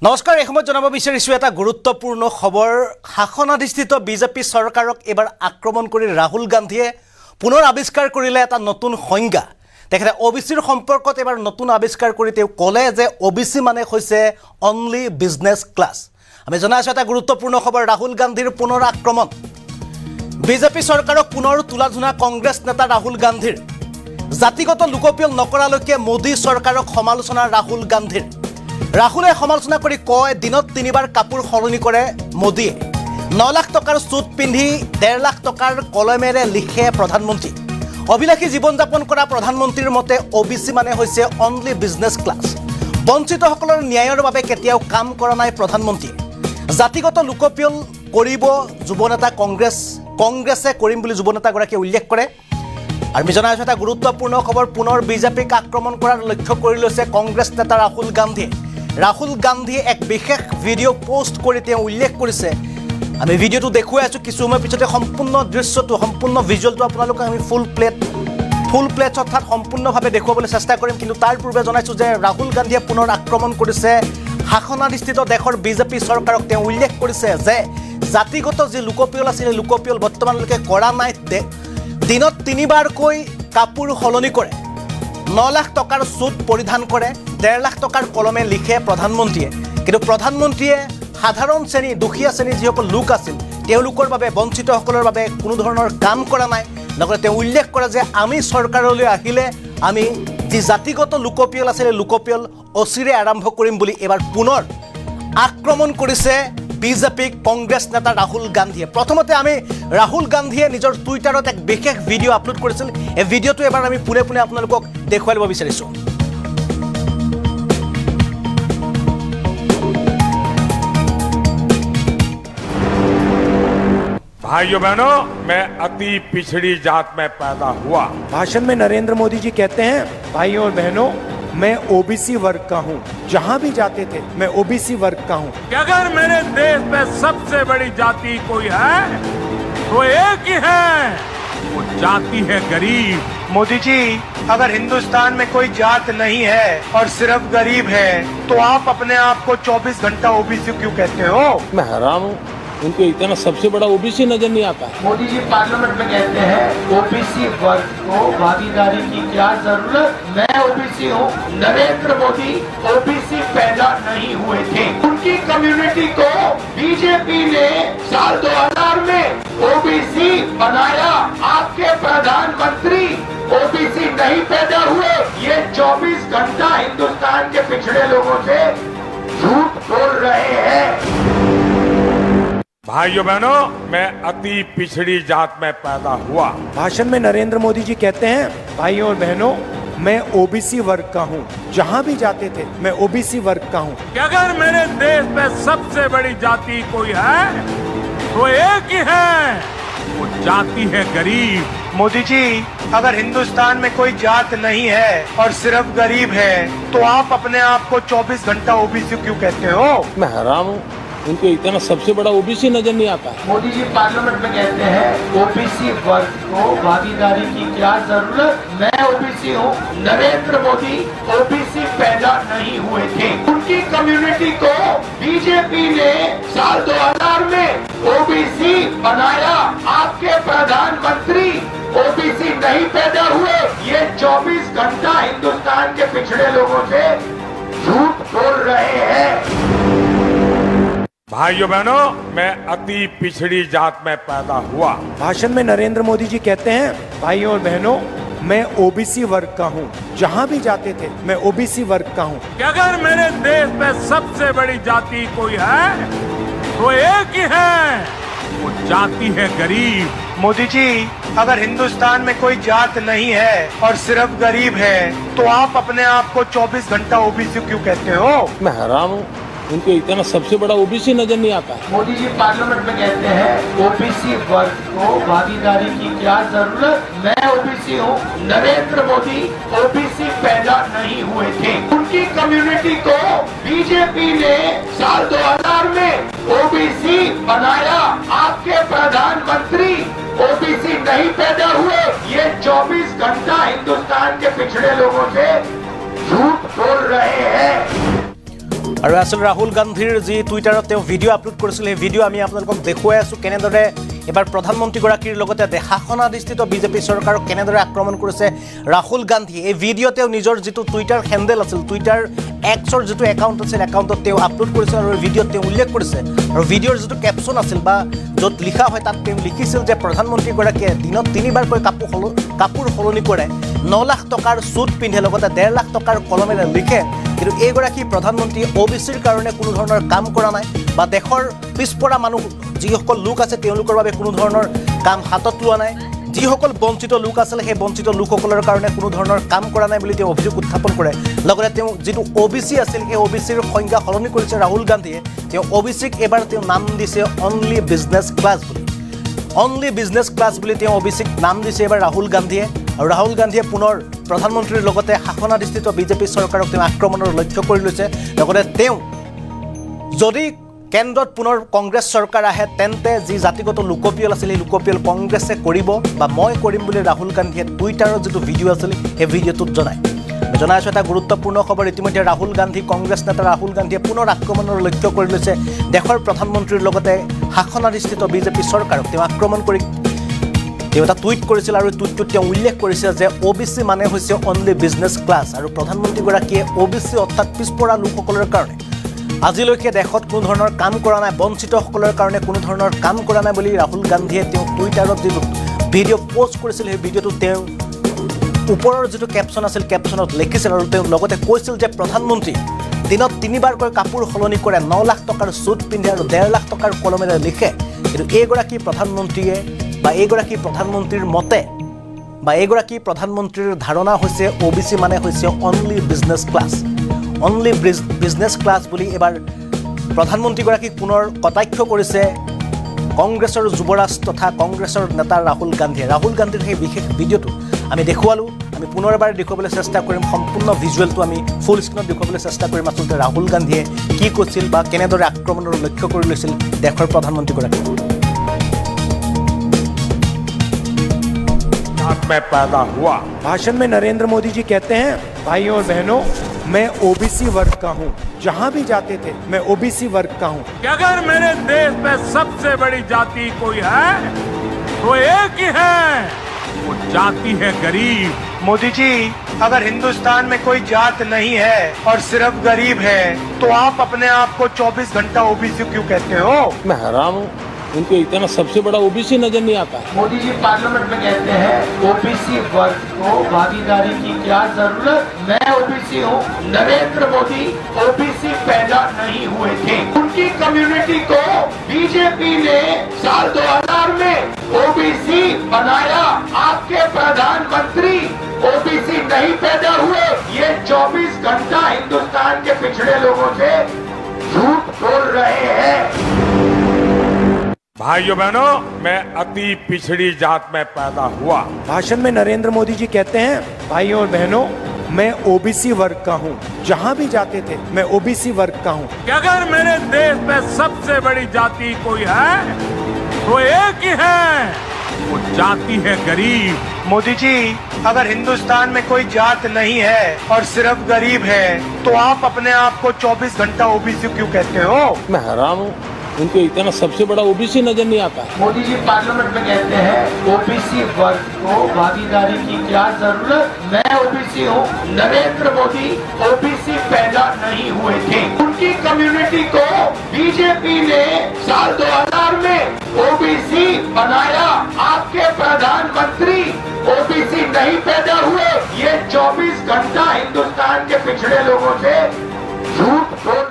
নমস্কাৰ এই সময়ত জনাব বিচাৰিছো এটা গুৰুত্বপূৰ্ণ খবৰ শাসনাধিষ্ঠিত বিজেপি চৰকাৰক এবাৰ আক্ৰমণ কৰি ৰাহুল গান্ধীয়ে পুনৰ আৱিষ্কাৰ কৰিলে এটা নতুন সংজ্ঞা তেখেতে ওবিসিৰ সম্পৰ্কত এবাৰ নতুন আৱিষ্কাৰ কৰি তেওঁ ক'লে যে ওবিসি মানে হৈছে অনলি বিজনেছ ক্লাছ আমি জনাইছো এটা গুৰুত্বপূৰ্ণ খবৰ ৰাহুল গান্ধীৰ পুনৰ আক্ৰমণ বিজেপি চৰকাৰক পুনৰ তুলাধুনা কংগ্ৰেছ নেতা ৰাহুল গান্ধীৰ জাতিগত লোকপ্ৰিয় নকৰালৈকে মোদী চৰকাৰক সমালোচনা ৰাহুল গান্ধীৰ ৰাহুলে সমালোচনা কৰি কয় দিনত তিনিবাৰ কাপোৰ সলনি কৰে মোদীয়ে 9 লাখ টকাৰ সুট পিন্ধি 1.5 লাখ টকাৰ কলমেৰে লিখে প্ৰধানমন্ত্ৰী অভিলাষী জীৱন যাপন কৰা প্ৰধানমন্ত্ৰীৰ মতে ওবিসি মানে হৈছে অনলি বিজনেছ ক্লাছ বঞ্চিতসকলৰ ন্যায়ৰ বাবে কেতিয়াও কাম কৰা নাই প্ৰধানমন্ত্ৰীয়ে জাতিগত লোকপ্ৰিয় কৰিব যুৱনেতা কংগ্ৰেছে কৰিম বুলি যুৱনেতাগৰাকীয়ে উল্লেখ কৰে আৰু আমি জনাইছো এটা গুৰুত্বপূৰ্ণ খবৰ পুনৰ বিজেপিক আক্ৰমণ কৰাৰ লক্ষ্য কৰি লৈছে কংগ্ৰেছ নেতা ৰাহুল গান্ধীয়ে এক বিশেষ ভিডিঅ' পোষ্ট কৰি তেওঁ উল্লেখ কৰিছে আমি ভিডিঅ'টো দেখুৱাই আছো কিছু সময় পিছতে সম্পূৰ্ণ দৃশ্যটো সম্পূৰ্ণ ভিজুৱেলটো আপোনালোকক আমি ফুল প্লেট অৰ্থাৎ সম্পূৰ্ণভাৱে দেখুৱাবলৈ চেষ্টা কৰিম কিন্তু তাৰ পূৰ্বে জনাইছো যে ৰাহুল গান্ধীয়ে পুনৰ আক্ৰমণ কৰিছে শাসনাধিষ্ঠিত দেশৰ বিজেপি চৰকাৰক তেওঁ উল্লেখ কৰিছে যে জাতিগত যি লোকপ্ৰিয় আছিল লোকপ্ৰিয় বৰ্তমানলৈকে কৰা নাই দিনত তিনিবাৰকৈ কাপোৰ সলনি কৰে 9 লাখ টকাৰ সুট পৰিধান কৰে 1.5 লাখ টকাৰ কলমে লিখে প্ৰধানমন্ত্ৰীয়ে কিন্তু প্ৰধানমন্ত্ৰীয়ে সাধাৰণ শ্ৰেণী দুখীয়া শ্ৰেণী যিসকল লোক আছিল তেওঁলোকৰ বাবে বঞ্চিতসকলৰ বাবে কোনো ধৰণৰ কাম কৰা নাই লগতে তেওঁ উল্লেখ কৰে যে আমি চৰকাৰলৈ আহিলে আমি যি জাতিগত লোকপ্ৰিয় আছিল লোকপ্ৰিয় অচিৰে আৰম্ভ কৰিম বুলি এবাৰ পুনৰ আক্ৰমণ কৰিছে বিজেপি কংগ্ৰেছ নেতা ৰাহুল গান্ধীয়ে প্ৰথমতে আমি ৰাহুল গান্ধীয়ে নিজৰ টুইটাৰত এক বিশেষ ভিডিঅ' আপলোড কৰিছিল এই ভিডিঅ'টো এবাৰ আমি পুনে আপোনালোকক দেখুৱাই ল'ব বিচাৰিছো भाइयों बहनों मैं अति पिछड़ी जात में पैदा हुआ। भाषण में नरेंद्र मोदी जी कहते हैं भाइयों और बहनों मैं ओबीसी वर्ग का हूँ जहाँ भी जाते थे मैं ओबीसी वर्ग का हूँ कि अगर मेरे देश में सबसे बड़ी जाति कोई है तो एक ही है वो जाति है गरीब। मोदी जी अगर हिंदुस्तान में कोई जात नहीं है और सिर्फ गरीब है तो आप अपने आप को 24 घंटा ओबीसी क्यों कहते हो? मैं हैरान हूँ उनको इतना सबसे बड़ा ओबीसी नजर नहीं आता है। मोदी जी पार्लियामेंट में कहते हैं ओबीसी वर्ग को भागीदारी की क्या जरूरत मैं ओबीसी हूँ नरेंद्र मोदी ओबीसी पैदा नहीं हुए थे उनकी कम्युनिटी को बीजेपी ने साल 2000 में ओबीसी बनाया आपके प्रधानमंत्री ओबीसी नहीं पैदा हुए ये 24 घंटा हिंदुस्तान के पिछड़े लोगों से झूठ बोल रहे हैं। भाइयों बहनों मैं अति पिछड़ी जात में पैदा हुआ। भाषण में नरेंद्र मोदी जी कहते हैं भाइयों और बहनों मैं ओबीसी वर्ग का हूँ जहाँ भी जाते थे मैं ओबीसी वर्ग का हूँ कि अगर मेरे देश में सबसे बड़ी जाति कोई है तो एक ही है वो जाति है गरीब। मोदी जी अगर हिंदुस्तान में कोई जात नहीं है और सिर्फ गरीब है तो आप अपने आप को 24 घंटा ओबीसी क्यों कहते हो? मैं हैरान हूँ उनको इतना सबसे बड़ा ओबीसी नजर नहीं आता है। मोदी जी पार्लियामेंट में कहते हैं ओबीसी वर्ग को भागीदारी की क्या जरूरत मैं ओबीसी हूँ नरेंद्र मोदी ओबीसी पैदा नहीं हुए थे उनकी कम्युनिटी को बीजेपी ने साल 2000 में ओबीसी बनाया आपके प्रधानमंत्री ओबीसी नहीं पैदा हुए ये 24 घंटा हिंदुस्तान के पिछड़े लोगों से झूठ बोल रहे हैं। भाइयों बहनों मैं अति पिछड़ी जात में पैदा हुआ। भाषण में नरेंद्र मोदी जी कहते हैं भाइयों और बहनों मैं ओबीसी वर्ग का हूँ जहाँ भी जाते थे मैं ओबीसी वर्ग का हूँ कि अगर मेरे देश में सबसे बड़ी जाति कोई है तो एक ही है वो जाति है गरीब। मोदी जी अगर हिंदुस्तान में कोई जात नहीं है और सिर्फ गरीब है तो आप अपने आप को 24 घंटा ओबीसी क्यों कहते हो? मैं हैरान हूँ उनको इतना सबसे बड़ा ओबीसी नजर नहीं आता है। मोदी जी पार्लियामेंट में कहते हैं ओबीसी वर्ग को भागीदारी की क्या जरूरत मैं ओबीसी हूँ नरेंद्र मोदी ओबीसी पैदा नहीं हुए थे उनकी कम्युनिटी को बीजेपी ने साल 2000 में ओबीसी बनाया आपके प्रधानमंत्री ओबीसी नहीं पैदा हुए ये 24 घंटा हिंदुस्तान के पिछड़े लोगों से झूठ बोल रहे हैं। আৰু আসলে ৰাহুল গান্ধীৰ যি টুইটাৰত তেওঁ ভিডিঅ' আপলোড কৰিছিল সেই ভিডিঅ' আমি আপোনালোকক দেখুৱাই আছোঁ কেনেদৰে এবাৰ প্ৰধানমন্ত্ৰীগৰাকীৰ লগতে শাসনাধিষ্ঠিত বিজেপি চৰকাৰক কেনেদৰে আক্ৰমণ কৰিছে ৰাহুল গান্ধী। এই ভিডিঅ' তেওঁ নিজৰ যিটো টুইটাৰ হেণ্ডেল আছিল, টুইটাৰ এক্সৰ যিটো একাউণ্ট আছিল, একাউণ্টত তেওঁ আপলোড কৰিছিল আৰু ভিডিঅ'ত তেওঁ উল্লেখ কৰিছে। আৰু ভিডিঅ'ৰ যিটো কেপশ্যন আছিল বা য'ত লিখা হয় তাত তেওঁ লিখিছিল যে প্ৰধানমন্ত্ৰীগৰাকীয়ে দিনত 3বাৰকৈ কাপোৰ সলনি কৰে, 9 লাখ টকাৰ চুট পিন্ধে, লগতে 1.5 লাখ টকাৰ কলমেৰে লিখে। কিন্তু এইগৰাকী প্ৰধানমন্ত্ৰী OBCৰ কাৰণে কোনো ধৰণৰ কাম কৰা নাই বা দেশৰ পিছপৰা মানুহ যিসকল লোক আছে তেওঁলোকৰ বাবে কোনো ধৰণৰ কাম হাতত লোৱা নাই। যিসকল বঞ্চিত লোক আছিল সেই বঞ্চিত লোকসকলৰ কাৰণে কোনো ধৰণৰ কাম কৰা নাই বুলি তেওঁ অভিযোগ উত্থাপন কৰে। লগতে তেওঁ যিটো OBC আছিল সেই OBCৰ সংজ্ঞা সলনি কৰিছে ৰাহুল গান্ধীয়ে। তেওঁ OBCক এবাৰ তেওঁ নাম দিছে অনলি বিজনেছ ক্লাছ বুলি। অনলি বিজনেছ ক্লাছ বুলি তেওঁ OBCক নাম দিছে এবাৰ ৰাহুল গান্ধীয়ে। আৰু ৰাহুল গান্ধীয়ে পুনৰ প্ৰধানমন্ত্ৰীৰ লগতে শাসনাধিষ্ঠিত বিজেপি চৰকাৰক তেওঁ আক্ৰমণৰ লক্ষ্য কৰি লৈছে। লগতে তেওঁ যদি কেন্দ্ৰত পুনৰ কংগ্ৰেছ চৰকাৰ আহে তেন্তে যি জাতিগত লোকপিয়ল আছিল সেই লোকপিয়ল কংগ্ৰেছে কৰিব বা মই কৰিম বুলি ৰাহুল গান্ধীয়ে টুইটাৰৰ যিটো ভিডিঅ' আছিল সেই ভিডিঅ'টোত জনায়। আমি জনাই আছোঁ এটা গুৰুত্বপূৰ্ণ খবৰ। ইতিমধ্যে ৰাহুল গান্ধী, কংগ্ৰেছ নেতা ৰাহুল গান্ধীয়ে পুনৰ আক্ৰমণৰ লক্ষ্য কৰি লৈছে দেশৰ প্ৰধানমন্ত্ৰীৰ লগতে শাসনাধিষ্ঠিত বিজেপি চৰকাৰক। তেওঁ আক্ৰমণ কৰি তেওঁ এটা টুইট কৰিছিল আৰু টুইটটোত তেওঁ উল্লেখ কৰিছে যে OBC মানে হৈছে অনলি বিজনেছ ক্লাছ। আৰু প্ৰধানমন্ত্ৰীগৰাকীয়ে OBC অৰ্থাৎ পিছপৰা লোকসকলৰ কাৰণে আজিলৈকে দেশত কোনো ধৰণৰ কাম কৰা নাই, বঞ্চিতসকলৰ কাৰণে কোনো ধৰণৰ কাম কৰা নাই বুলি ৰাহুল গান্ধীয়ে তেওঁ টুইটাৰত যিটো ভিডিঅ' পষ্ট কৰিছিল সেই ভিডিঅ'টোত তেওঁ ওপৰৰ যিটো কেপশ্যন আছিল কেপশ্যনত লিখিছিল আৰু তেওঁ লগতে কৈছিল যে প্ৰধানমন্ত্ৰী দিনত 3বাৰকৈ কাপোৰ সলনি কৰে, 9 লাখ টকাৰ চুট পিন্ধে আৰু 1.5 লাখ টকাৰ কলমেৰে লিখে। কিন্তু এইগৰাকী প্ৰধানমন্ত্ৰীয়ে বা এইগৰাকী প্ৰধানমন্ত্ৰীৰ মতে বা এইগৰাকী প্ৰধানমন্ত্ৰীৰ ধাৰণা হৈছে OBC মানে হৈছে only business class. Only business class বুলি এবাৰ প্ৰধানমন্ত্ৰীগৰাকীক পুনৰ কটাক্ষ কৰিছে কংগ্ৰেছৰ যুৱৰাজ তথা কংগ্ৰেছৰ নেতা ৰাহুল গান্ধীয়ে। ৰাহুল গান্ধীৰ সেই বিশেষ ভিডিঅ'টো আমি দেখুৱালোঁ। আমি পুনৰ এবাৰ দেখুৱাবলৈ চেষ্টা কৰিম, সম্পূৰ্ণ ভিজুৱেলটো আমি ফুল স্ক্ৰীণত দেখুৱাবলৈ চেষ্টা কৰিম আচলতে ৰাহুল গান্ধীয়ে কি কৈছিল বা কেনেদৰে আক্ৰমণৰ লক্ষ্য কৰি লৈছিল দেশৰ প্ৰধানমন্ত্ৰীগৰাকীক। में पैदा हुआ। भाषण में नरेंद्र मोदी जी कहते हैं, भाइयों और बहनों, मैं OBC वर्ग का हूँ, जहाँ भी जाते थे मैं OBC वर्ग का हूँ। कि अगर मेरे देश में सबसे बड़ी जाति कोई है तो एक ही है, वो जाति है गरीब। मोदी जी, अगर हिंदुस्तान में कोई जात नहीं है और सिर्फ गरीब है तो आप अपने आप को 24 घंटा OBC क्यों कहते हो? मैं हैरान हूँ, उनको इतना सबसे बड़ा OBC नजर नहीं आता है। मोदी जी पार्लियामेंट में कहते हैं OBC वर्ग को भागीदारी की क्या जरूरत, मैं OBC हूँ। नरेंद्र मोदी OBC पैदा नहीं हुए थे, उनकी कम्युनिटी को बीजेपी ने साल 2000 में OBC बनाया। आपके प्रधानमंत्री OBC नहीं पैदा हुए। ये 24 घंटा हिंदुस्तान के पिछड़े लोगों से झूठ बोल रहे हैं। भाइयों बहनों, मैं अति पिछड़ी जात में पैदा हुआ। भाषण में नरेंद्र मोदी जी कहते हैं, भाइयों और बहनों, मैं OBC वर्ग का हूँ, जहाँ भी जाते थे मैं OBC वर्ग का हूँ। कि अगर मेरे देश में सबसे बड़ी जाति कोई है तो एक ही है, वो जाति है गरीब। मोदी जी, अगर हिंदुस्तान में कोई जात नहीं है और सिर्फ गरीब है तो आप अपने आप को 24 घंटा OBC क्यों कहते हो? मैं हैरान हूँ, उनको इतना सबसे बड़ा OBC नजर नहीं आता है। मोदी जी पार्लियामेंट में कहते हैं OBC वर्ग को भागीदारी की क्या जरूरत, मैं OBC हूँ। नरेंद्र मोदी OBC पैदा नहीं हुए थे, उनकी कम्युनिटी को बीजेपी ने साल 2000 में OBC बनाया। आपके प्रधानमंत्री OBC नहीं पैदा हुए। ये 24 घंटा हिंदुस्तान के पिछड़े लोगों से झूठ बोल